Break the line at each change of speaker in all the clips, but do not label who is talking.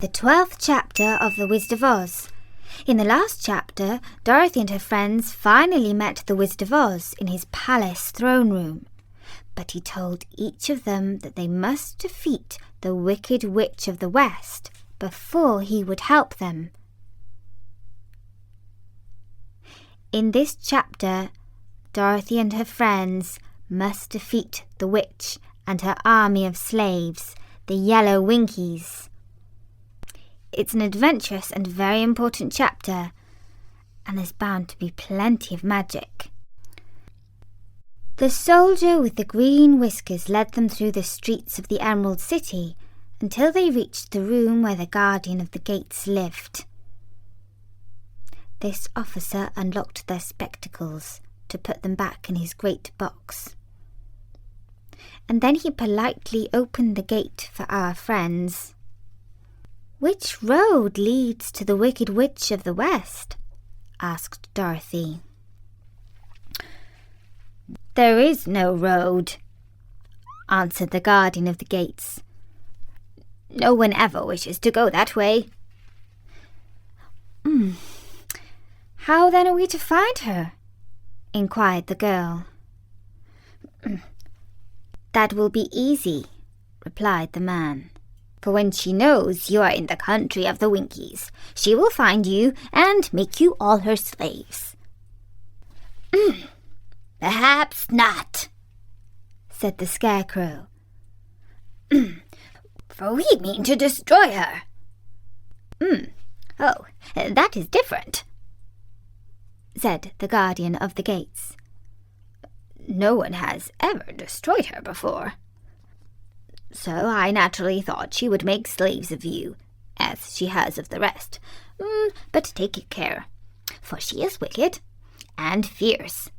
The 12th chapter of The Wizard of Oz. In the last chapter, Dorothy and her friends finally met the Wizard of Oz in his palace throne room. But he told each of them that they must defeat the Wicked Witch of the West before he would help them. In this chapter, Dorothy and her friends must defeat the witch and her army of slaves, the Yellow Winkies. It's an adventurous and very important chapter, and there's bound to be plenty of magic. The soldier with the green whiskers led them through the streets of the Emerald City until they reached the room where the guardian of the gates lived. This officer unlocked their spectacles to put them back in his great box. And then he politely opened the gate for our friends. "Which road leads to the Wicked Witch of the West?" asked Dorothy. "There is no road," answered the guardian of the gates. "No one ever wishes to go that way." "How then are we to find her?" inquired the girl. "That will be easy," replied the man. "For when she knows you are in the country of the Winkies, she will find you and make you all her slaves." "Perhaps not," said the Scarecrow. "For we mean to destroy her." "Oh, that is different," said the guardian of the gates. "No one has ever destroyed her before. So I naturally thought she would make slaves of you, as she has of the rest. But take care, for she is wicked and fierce,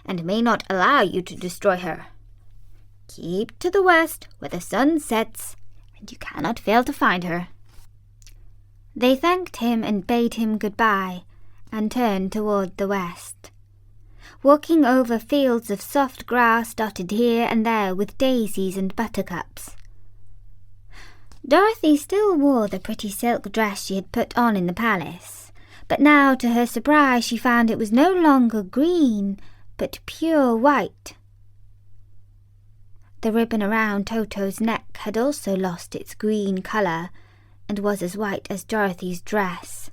and may not allow you to destroy her. Keep to the west where the sun sets, and you cannot fail to find her." They thanked him and bade him goodbye, and turned toward the west, walking over fields of soft grass dotted here and there with daisies and buttercups. Dorothy still wore the pretty silk dress she had put on in the palace, but now to her surprise she found it was no longer green, but pure white. The ribbon around Toto's neck had also lost its green colour, and was as white as Dorothy's dress.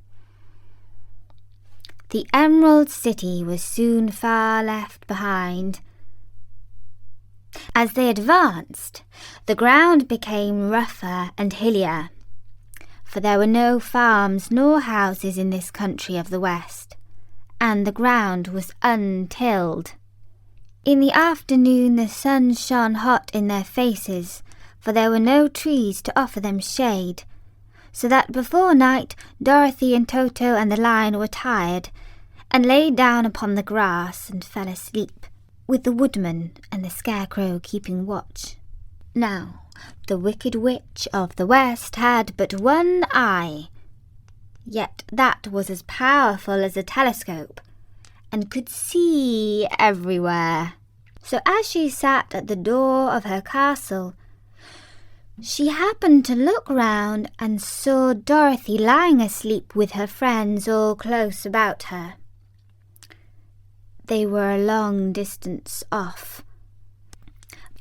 The Emerald City was soon far left behind. As they advanced, the ground became rougher and hillier, for there were no farms nor houses in this country of the West, and the ground was untilled. In the afternoon the sun shone hot in their faces, for there were no trees to offer them shade, so that before night Dorothy and Toto and the Lion were tired, and lay down upon the grass and fell asleep, with the Woodman and the Scarecrow keeping watch. Now, the Wicked Witch of the West had but one eye, yet that was as powerful as a telescope, and could see everywhere. So as she sat at the door of her castle, she happened to look round and saw Dorothy lying asleep with her friends all close about her. They were a long distance off,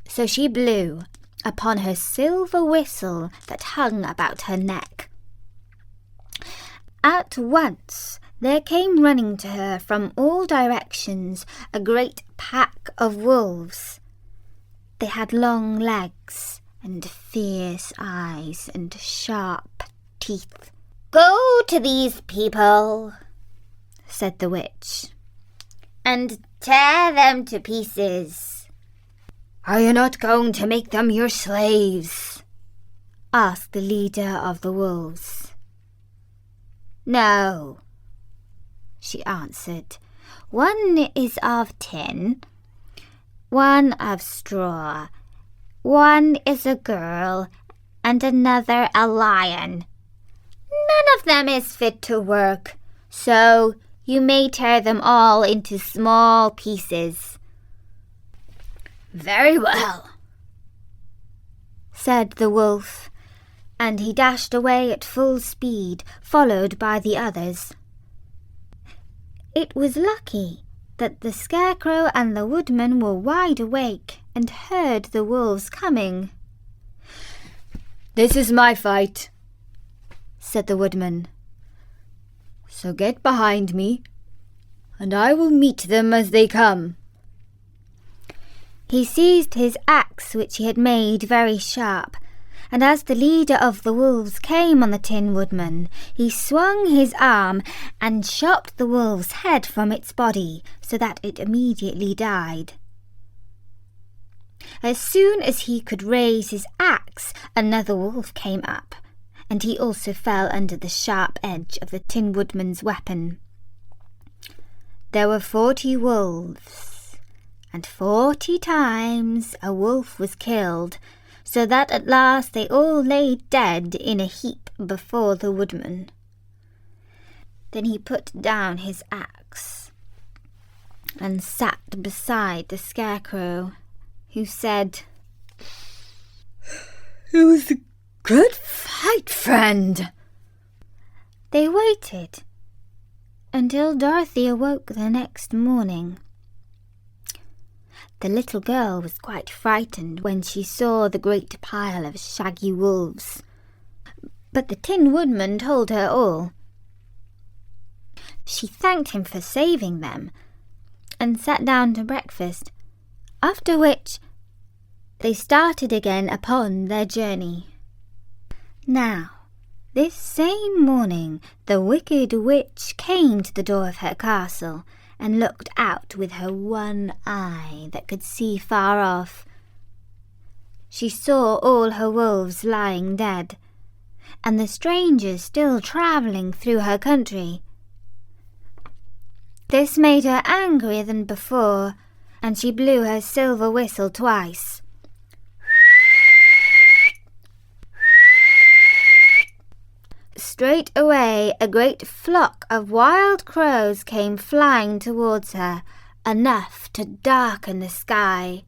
so she blew upon her silver whistle that hung about her neck. At once there came running to her from all directions a great pack of wolves. They had long legs and fierce eyes and sharp teeth. "Go to these people," said the witch, "and tear them to pieces." "Are you not going to make them your slaves?" asked the leader of the wolves. "No," she answered. "One is of tin, one of straw, one is a girl, and another a lion. None of them is fit to work, so you may tear them all into small pieces." "Very well," said the wolf, and he dashed away at full speed, followed by the others. It was lucky that the Scarecrow and the Woodman were wide awake and heard the wolves coming.
"This is my fight," said the Woodman. "So get behind me, and I will meet them as they come."
He seized his axe, which he had made very sharp, and as the leader of the wolves came on the Tin Woodman, he swung his arm and chopped the wolf's head from its body so that it immediately died. As soon as he could raise his axe, another wolf came up, and he also fell under the sharp edge of the Tin Woodman's weapon. There were 40 wolves, and 40 times a wolf was killed, so that at last they all lay dead in a heap before the Woodman. Then he put down his axe and sat beside the Scarecrow, who said,
"It was a good fight, friend."
They waited until Dorothy awoke the next morning. The little girl was quite frightened when she saw the great pile of shaggy wolves, but the Tin Woodman told her all. She thanked him for saving them and sat down to breakfast, after which they started again upon their journey. Now, this same morning the Wicked Witch came to the door of her castle and looked out with her one eye that could see far off. She saw all her wolves lying dead, and the strangers still travelling through her country. This made her angrier than before, and she blew her silver whistle twice. Straight away a great flock of wild crows came flying towards her, enough to darken the sky.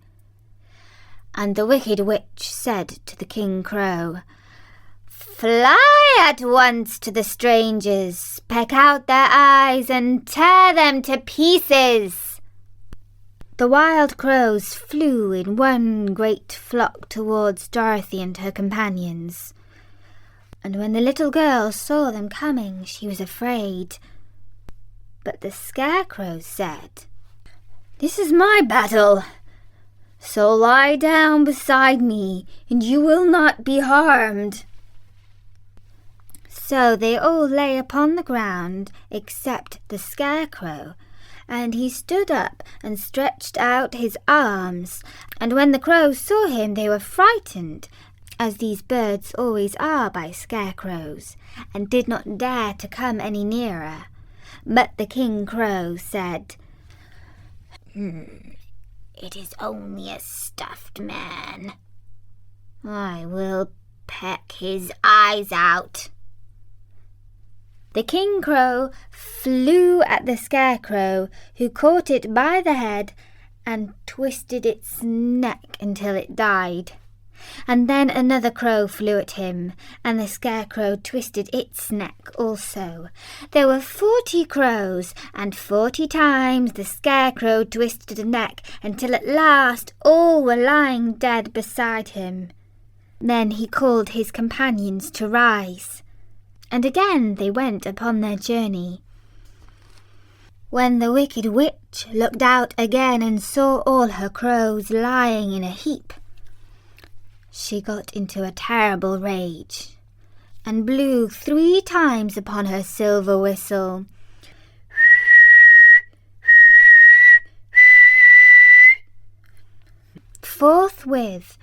And the Wicked Witch said to the King Crow, "Fly at once to the strangers, peck out their eyes and tear them to pieces." The wild crows flew in one great flock towards Dorothy and her companions, and when the little girl saw them coming, she was afraid. But the Scarecrow said, "This is my battle, so lie down beside me, and you will not be harmed." So they all lay upon the ground except the Scarecrow, and he stood up and stretched out his arms, and when the crows saw him they were frightened, as these birds always are by scarecrows, and did not dare to come any nearer. But the King Crow said, "It is only a stuffed man. I will peck his eyes out." The King Crow flew at the Scarecrow, who caught it by the head and twisted its neck until it died. And then another crow flew at him, and the Scarecrow twisted its neck also. There were 40 crows, and 40 times the Scarecrow twisted a neck, until at last all were lying dead beside him. Then he called his companions to rise, and again they went upon their journey. When the Wicked Witch looked out again and saw all her crows lying in a heap, she got into a terrible rage, and blew 3 times upon her silver whistle. Forthwith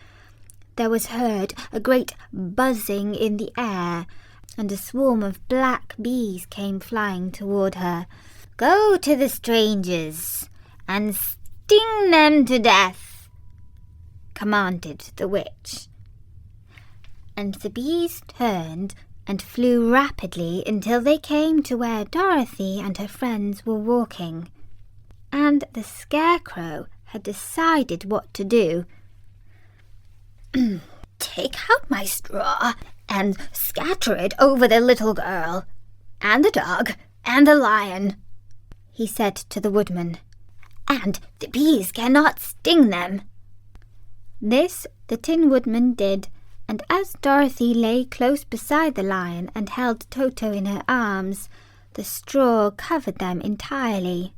there was heard a great buzzing in the air, and a swarm of black bees came flying toward her. "Go to the strangers and sting them to death," commanded the witch. And the bees turned and flew rapidly until they came to where Dorothy and her friends were walking. And the Scarecrow had decided what to do. "Take out my straw and scatter it over the little girl, and the dog, and the lion," he said to the woodman, "and the bees cannot sting them." This the Tin Woodman did, and as Dorothy lay close beside the lion and held Toto in her arms, the straw covered them entirely.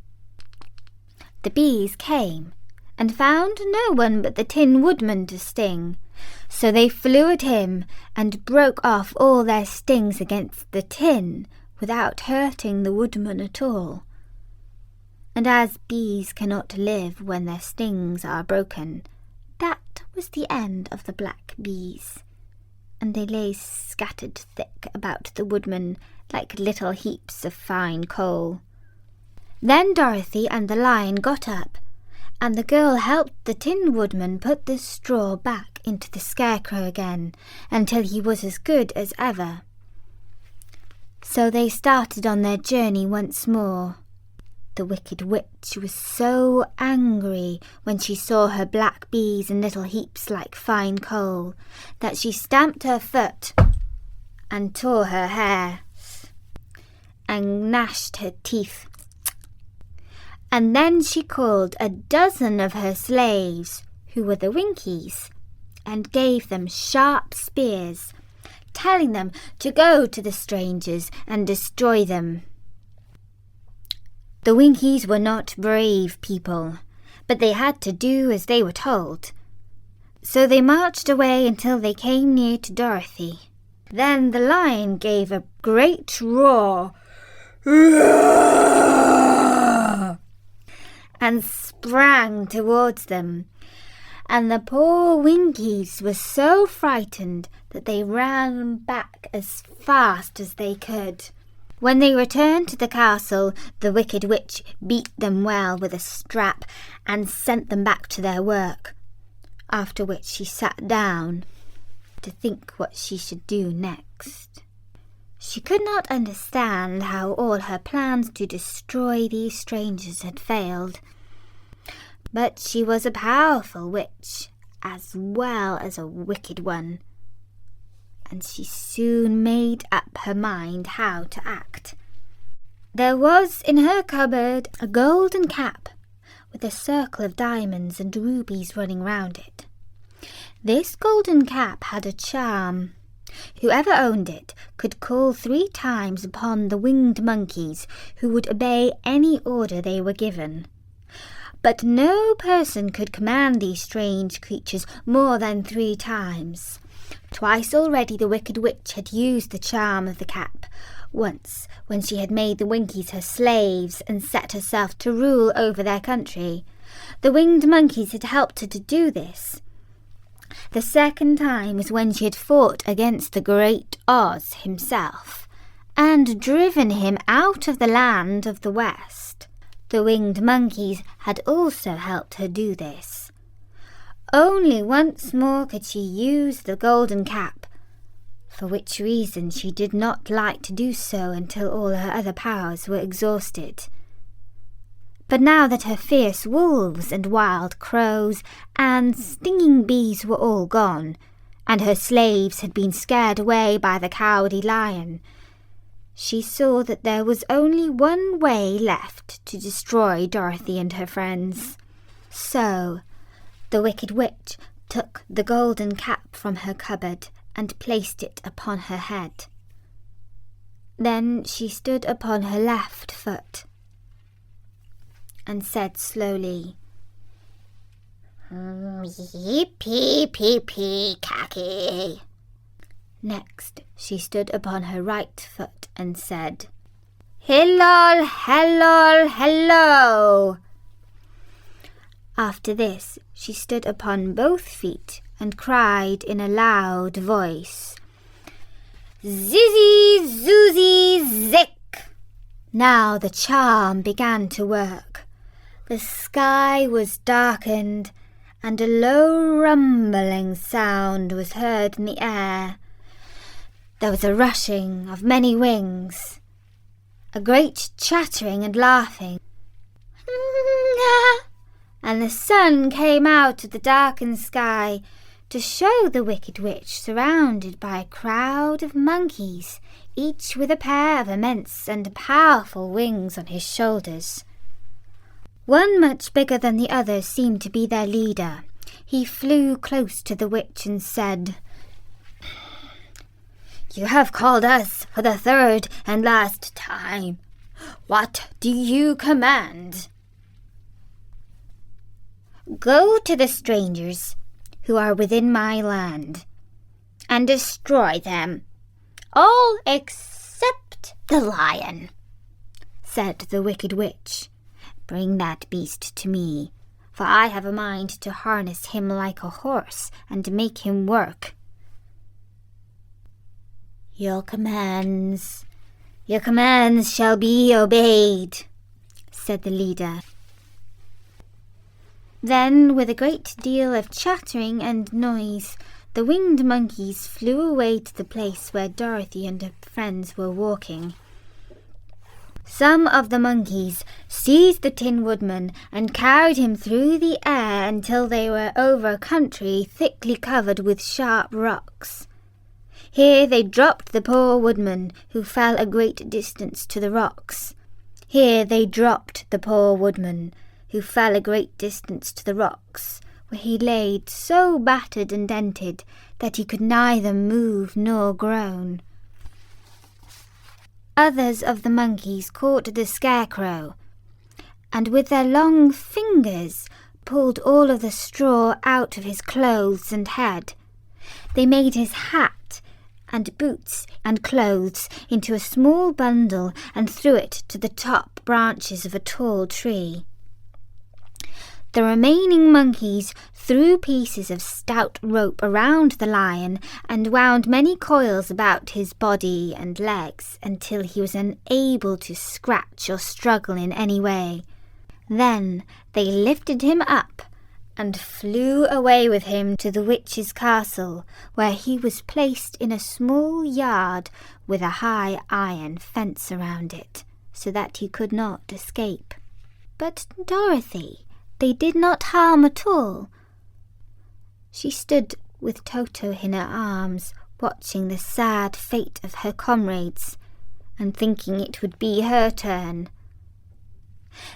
The bees came and found no one but the Tin Woodman to sting, so they flew at him and broke off all their stings against the tin without hurting the woodman at all. And as bees cannot live when their stings are broken, that was the end of the black bees, and they lay scattered thick about the woodman like little heaps of fine coal. Then Dorothy and the lion got up, and the girl helped the Tin Woodman put the straw back into the Scarecrow again until he was as good as ever. So they started on their journey once more. The Wicked Witch was so angry when she saw her black bees in little heaps like fine coal that she stamped her foot and tore her hair and gnashed her teeth. And then she called a dozen of her slaves, who were the Winkies, and gave them sharp spears, telling them to go to the strangers and destroy them. The Winkies were not brave people, but they had to do as they were told. So they marched away until they came near to Dorothy. Then the lion gave a great roar and sprang towards them, and the poor Winkies were so frightened that they ran back as fast as they could. When they returned to the castle, the Wicked Witch beat them well with a strap and sent them back to their work, after which she sat down to think what she should do next. She could not understand how all her plans to destroy these strangers had failed, but she was a powerful witch as well as a wicked one, and she soon made up her mind how to act. There was in her cupboard a golden cap with a circle of diamonds and rubies running round it. This golden cap had a charm. Whoever owned it could call 3 times upon the winged monkeys, who would obey any order they were given. But no person could command these strange creatures more than 3 times. Twice already the Wicked Witch had used the charm of the cap. Once, when she had made the Winkies her slaves and set herself to rule over their country. The winged monkeys had helped her to do this. The second time was when she had fought against the great Oz himself and driven him out of the land of the West. The winged monkeys had also helped her do this. Only once more could she use the golden cap, for which reason she did not like to do so until all her other powers were exhausted. But now that her fierce wolves and wild crows and stinging bees were all gone, and her slaves had been scared away by the cowardly lion, she saw that there was only one way left to destroy Dorothy and her friends. So the Wicked Witch took the golden cap from her cupboard and placed it upon her head. Then she stood upon her left foot and said slowly, "Yee-pee-pee-pee-cacky." Next she stood upon her right foot and said, "Hillol, hellol, hello." After this she stood upon both feet and cried in a loud voice, "Zizzy, zoozy, zick." Now the charm began to work. The sky was darkened, and a low rumbling sound was heard in the air. There was a rushing of many wings, a great chattering and laughing, and the sun came out of the darkened sky to show the Wicked Witch surrounded by a crowd of monkeys, each with a pair of immense and powerful wings on his shoulders. One, much bigger than the others, seemed to be their leader. He flew close to the witch and said, "You have called us for the third and last time. What do you command?" "Go to the strangers who are within my land and destroy them, all except the lion," said the Wicked Witch. "Bring that beast to me, for I have a mind to harness him like a horse and make him work." Your commands shall be obeyed," said the leader. Then, with a great deal of chattering and noise, the winged monkeys flew away to the place where Dorothy and her friends were walking. Some of the monkeys seized the Tin Woodman and carried him through the air until they were over country thickly covered with sharp rocks. Here they dropped the poor Woodman, who fell a great distance to the rocks. Here they dropped the poor Woodman, who fell a great distance to the rocks, where he lay so battered and dented that he could neither move nor groan. Others of the monkeys caught the Scarecrow, and with their long fingers pulled all of the straw out of his clothes and head. They made his hat and boots and clothes into a small bundle and threw it to the top branches of a tall tree. The remaining monkeys threw pieces of stout rope around the lion and wound many coils about his body and legs until he was unable to scratch or struggle in any way. Then they lifted him up and flew away with him to the witch's castle, where he was placed in a small yard with a high iron fence around it, so that he could not escape. But Dorothy they did not harm at all. She stood with Toto in her arms, watching the sad fate of her comrades, and thinking it would be her turn.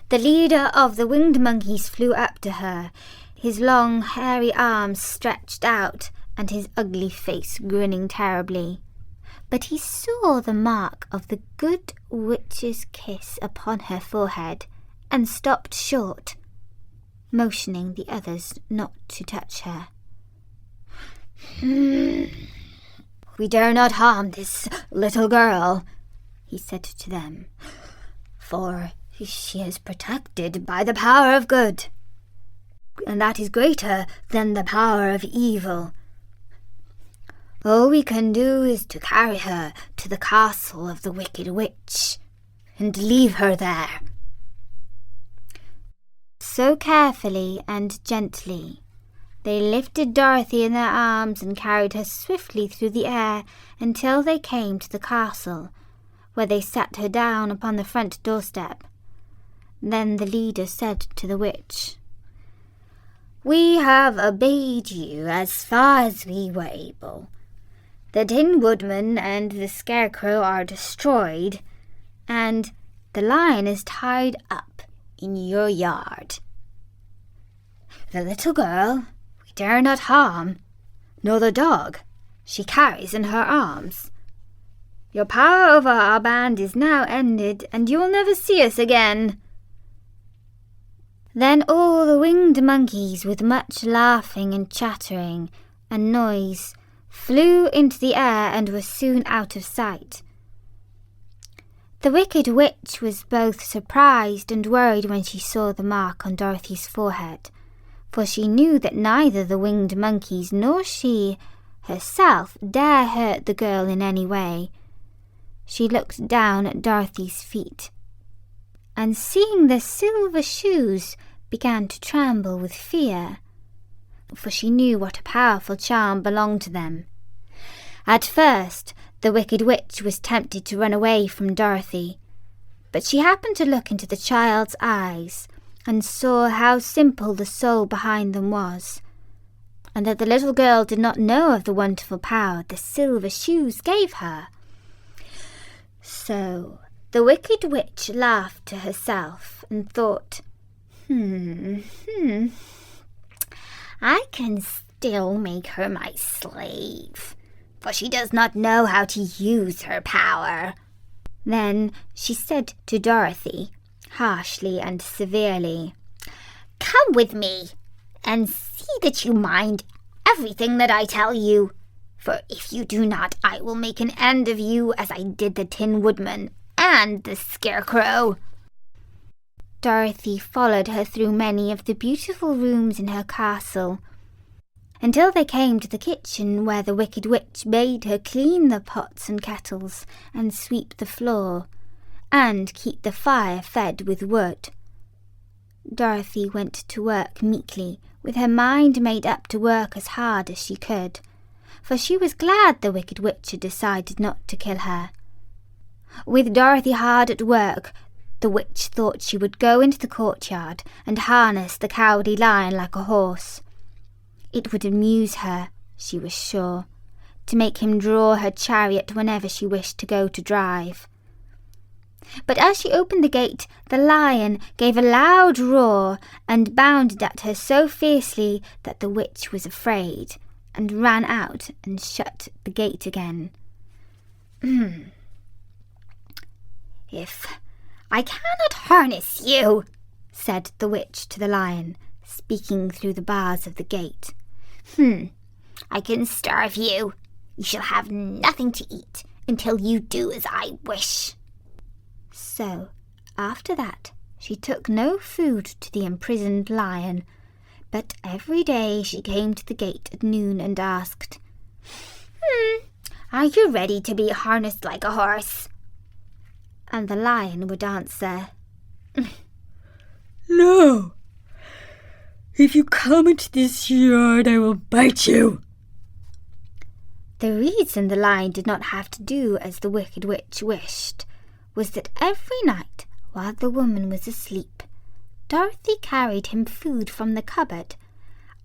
The leader of the winged monkeys flew up to her, his long, hairy arms stretched out, and his ugly face grinning terribly. But he saw the mark of the good witch's kiss upon her forehead, and stopped short, motioning the others not to touch her. "We dare not harm this little girl," he said to them, "for she is protected by the power of good, and that is greater than the power of evil. All we can do is to carry her to the castle of the Wicked Witch and leave her there." So carefully and gently they lifted Dorothy in their arms and carried her swiftly through the air until they came to the castle, where they sat her down upon the front doorstep. Then the leader said to the witch, "We have obeyed you as far as we were able. The Tin Woodman and the Scarecrow are destroyed, and the lion is tied up in your yard. The little girl we dare not harm, nor the dog she carries in her arms. Your power over our band is now ended, and you will never see us again." Then all the winged monkeys, with much laughing and chattering and noise, flew into the air and were soon out of sight. The Wicked Witch was both surprised and worried when she saw the mark on Dorothy's forehead, for she knew that neither the winged monkeys nor she herself dare hurt the girl in any way. She looked down at Dorothy's feet, and seeing the silver shoes, began to tremble with fear, for she knew what a powerful charm belonged to them. At first, the Wicked Witch was tempted to run away from Dorothy, but she happened to look into the child's eyes and saw how simple the soul behind them was. and that the little girl did not know of the wonderful power the silver shoes gave her. So the wicked witch laughed to herself and thought, I can still make her my slave, for she does not know how to use her power. Then she said to Dorothy, harshly and severely, Come with me, and see that you mind everything that I tell you, for if you do not, I will make an end of you as I did the Tin Woodman and the Scarecrow. Dorothy followed her through many of the beautiful rooms in her castle, until they came to the kitchen where the wicked witch bade her clean the pots and kettles and sweep the floor, and keep the fire fed with wood. Dorothy went to work meekly, with her mind made up to work as hard as she could, for she was glad the wicked witch had decided not to kill her. With Dorothy hard at work, the witch thought she would go into the courtyard and harness the Cowardly Lion like a horse. It would amuse her, she was sure, to make him draw her chariot whenever she wished to go to drive. But as she opened the gate, the lion gave a loud roar and bounded at her so fiercely that the witch was afraid, and ran out and shut the gate again. If I cannot harness you, said the witch to the lion, speaking through the bars of the gate, I can starve you. You shall have nothing to eat until you do as I wish. So, after that, she took no food to the imprisoned lion, but every day she came to the gate at noon and asked, Are you ready to be harnessed like a horse? And the lion would answer,
No. If you come into this yard, I will bite you.
The reason the lion did not have to do as the wicked witch wished was that every night, while the woman was asleep, Dorothy carried him food from the cupboard.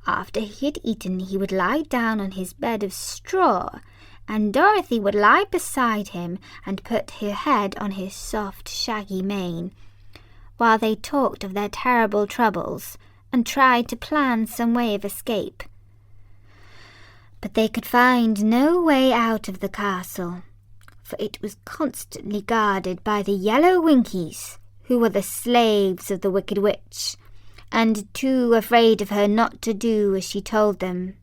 After he had eaten, he would lie down on his bed of straw, and Dorothy would lie beside him and put her head on his soft, shaggy mane, while they talked of their terrible troubles and tried to plan some way of escape. But they could find no way out of the castle, for it was constantly guarded by the yellow Winkies, who were the slaves of the wicked witch, and too afraid of her not to do as she told them.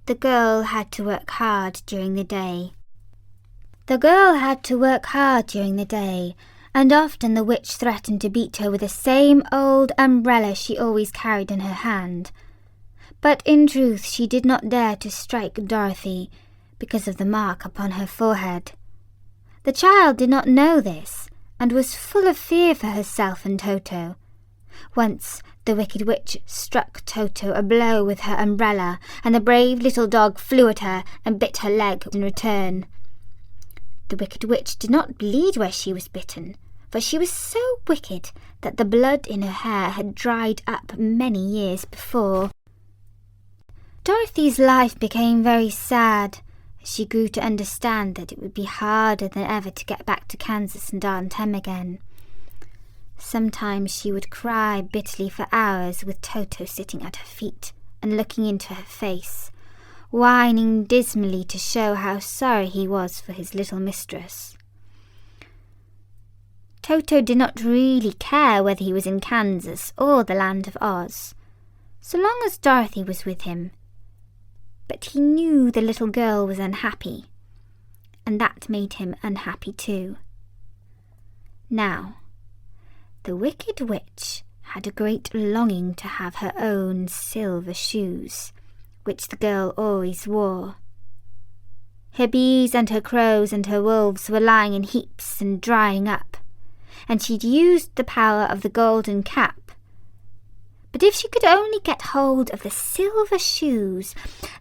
The girl had to work hard during the day. And often the witch threatened to beat her with the same old umbrella she always carried in her hand. But in truth she did not dare to strike Dorothy, because of the mark upon her forehead. The child did not know this, and was full of fear for herself and Toto. Once the wicked witch struck Toto a blow with her umbrella, and the brave little dog flew at her and bit her leg in return. The wicked witch did not bleed where she was bitten, for she was so wicked that the blood in her hair had dried up many years before. Dorothy's life became very sad. She grew to understand that it would be harder than ever to get back to Kansas and Aunt Em again. Sometimes she would cry bitterly for hours with Toto sitting at her feet and looking into her face, whining dismally to show how sorry he was for his little mistress. Toto did not really care whether he was in Kansas or the land of Oz, so long as Dorothy was with him. But he knew the little girl was unhappy, and that made him unhappy too. Now, the wicked witch had a great longing to have her own silver shoes, which the girl always wore. Her bees and her crows and her wolves were lying in heaps and drying up, and she'd used the power of the golden cap. But if she could only get hold of the silver shoes,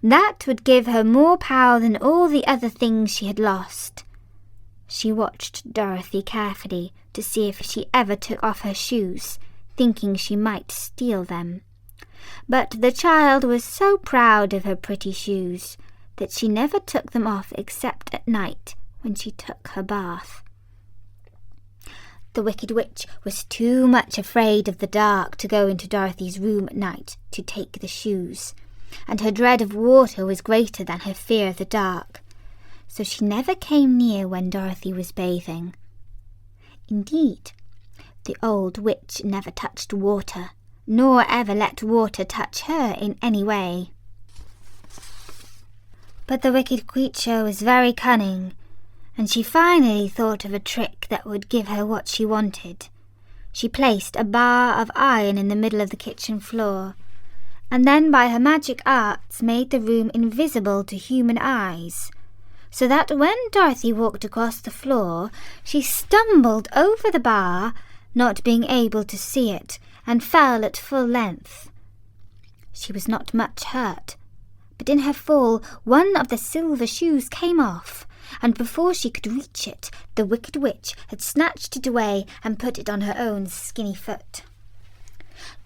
that would give her more power than all the other things she had lost. She watched Dorothy carefully to see if she ever took off her shoes, thinking she might steal them. But the child was so proud of her pretty shoes that she never took them off except at night when she took her bath. The Wicked Witch was too much afraid of the dark to go into Dorothy's room at night to take the shoes, and her dread of water was greater than her fear of the dark, so she never came near when Dorothy was bathing. Indeed, the old witch never touched water, nor ever let water touch her in any way. But the wicked creature was very cunning, and she finally thought of a trick that would give her what she wanted. She placed a bar of iron in the middle of the kitchen floor, and then by her magic arts made the room invisible to human eyes, so that when Dorothy walked across the floor, she stumbled over the bar, not being able to see it, and fell at full length. She was not much hurt, but in her fall one of the silver shoes came off, and before she could reach it, the Wicked Witch had snatched it away and put it on her own skinny foot.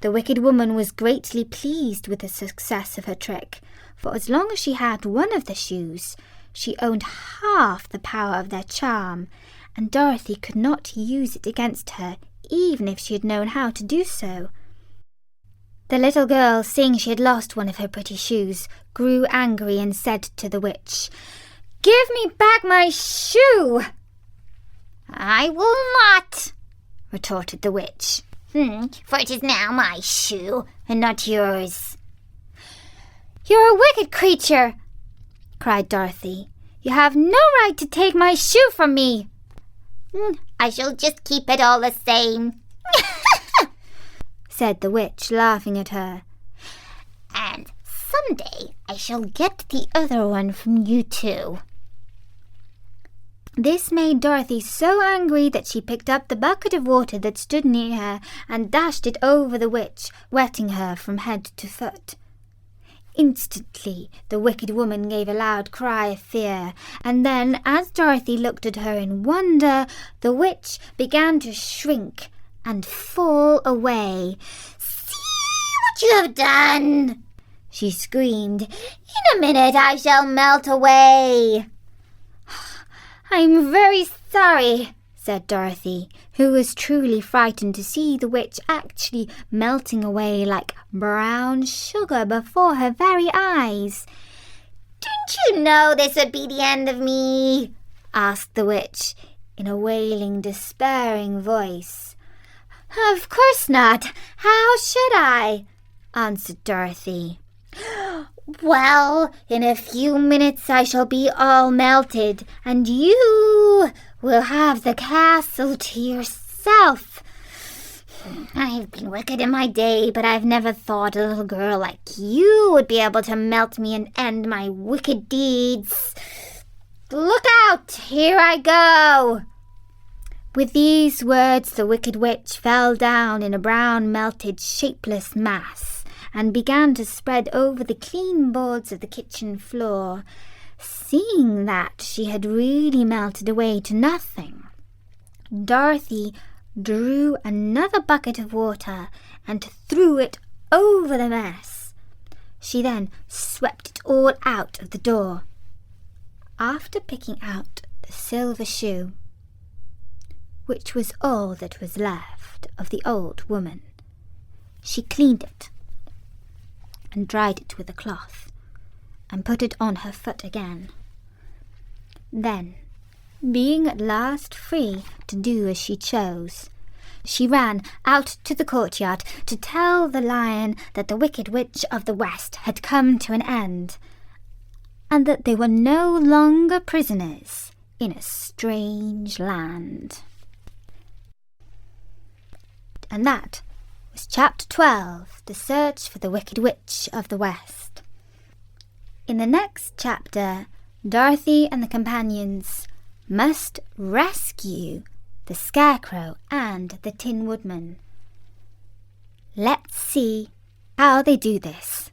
The wicked woman was greatly pleased with the success of her trick, for as long as she had one of the shoes, she owned half the power of their charm, and Dorothy could not use it against her, even if she had known how to do so. The little girl, seeing she had lost one of her pretty shoes, grew angry and said to the witch, "Give me back my shoe!"
"I will not," retorted the witch, "for it is now my shoe, and not yours."
"You're a wicked creature!" cried Dorothy. "You have no right to take my shoe from me."
"I shall just keep it all the same,"
said the witch, laughing at her.
"And someday I shall get the other one from you too."
This made Dorothy so angry that she picked up the bucket of water that stood near her and dashed it over the witch, wetting her from head to foot. Instantly the wicked woman gave a loud cry of fear, and then, as Dorothy looked at her in wonder, the witch began to shrink and fall away.
"See what you have done!" she screamed. "In a minute I shall melt away."
"I'm very sorry," said Dorothy, who was truly frightened to see the witch actually melting away like brown sugar before her very eyes.
"Didn't you know this would be the end of me?" asked the witch in a wailing, despairing voice.
"Of course not. How should I?" answered Dorothy.
"Well, in a few minutes I shall be all melted, and you will have the castle to yourself. I've been wicked in my day, but I've never thought a little girl like you would be able to melt me and end my wicked deeds. Look out! Here I go!"
With these words the wicked witch fell down in a brown, melted, shapeless mass, and began to spread over the clean boards of the kitchen floor. Seeing that she had really melted away to nothing, Dorothy drew another bucket of water and threw it over the mess. She then swept it all out of the door. After picking out the silver shoe, which was all that was left of the old woman, she cleaned it and dried it with a cloth, and put it on her foot again. Then, being at last free to do as she chose, she ran out to the courtyard to tell the lion that the Wicked Witch of the West had come to an end, and that they were no longer prisoners in a strange land. And that was Chapter 12, The Search for the Wicked Witch of the West. In the next chapter, Dorothy and the companions must rescue the Scarecrow and the Tin Woodman. Let's see how they do this.